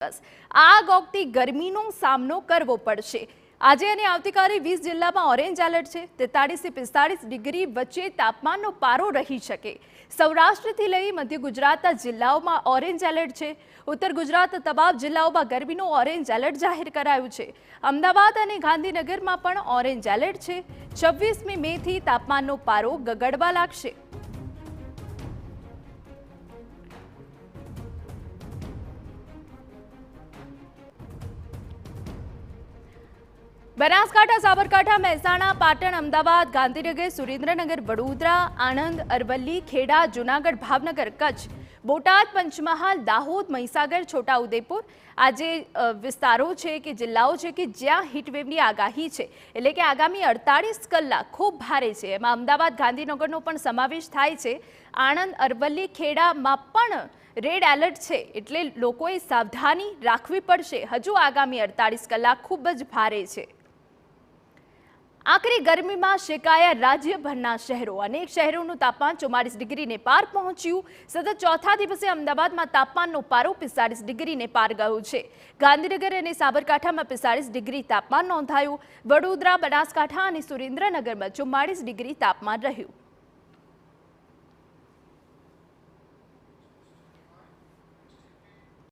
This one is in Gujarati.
આગ ઓગતી ગરમીનો સામનો કરવો પડશે। આજે અને આવતીકાલે 20 જિલ્લામાં ઓરેન્જ એલર્ટ છે। 43 થી 45 ડિગ્રી વચ્ચે તાપમાનનો પારો રહી શકે। સૌરાષ્ટ્રથી લઈ મધ્ય ગુજરાતના જિલ્લાઓમાં ઓરેન્જ એલર્ટ છે। ઉત્તર ગુજરાતના તમામ જિલ્લાઓમાં ગરમીનો ઓરેન્જ એલર્ટ જાહેર કરાયું છે। અમદાવાદ અને ગાંધીનગરમાં પણ ઓરેન્જ એલર્ટ છે। 26મી મેથી તાપમાનનો પારો ગગડવા લાગશે। બનાસકાંઠા, સાબરકાંઠા, મહેસાણા, પાટણ, અમદાવાદ, ગાંધીનગર, સુરેન્દ્રનગર, વડોદરા, આણંદ, અરવલ્લી, ખેડા, જૂનાગઢ, ભાવનગર, કચ્છ, બોટાદ, પંચમહાલ, દાહોદ, મહીસાગર, છોટાઉદેપુર આજે વિસ્તારો છે કે જિલ્લાઓ છે કે જ્યાં હીટવેવની આગાહી છે, એટલે કે આગામી 48 કલાક ખૂબ ભારે છે। એમાં અમદાવાદ, ગાંધીનગરનો પણ સમાવેશ થાય છે। આણંદ, અરવલ્લી, ખેડામાં પણ રેડ એલર્ટ છે, એટલે લોકોએ સાવધાની રાખવી પડશે। હજુ આગામી 48 કલાક ખૂબ જ ભારે છે। આકરી ગરમીમાં શેકાયા રાજ્યભરના શહેરો। અનેક શહેરોનું તાપમાન 44 ડિગ્રીને પાર પહોંચ્યું। સતત ચોથા દિવસે અમદાવાદમાં તાપમાનનો પારો 45 ડિગ્રીને પાર ગયો છે। ગાંધીનગર અને સાબરકાંઠામાં 45 ડિગ્રી તાપમાન નોંધાયું। વડોદરા, બનાસકાંઠા અને સુરેન્દ્રનગરમાં 44 ડિગ્રી તાપમાન રહ્યું।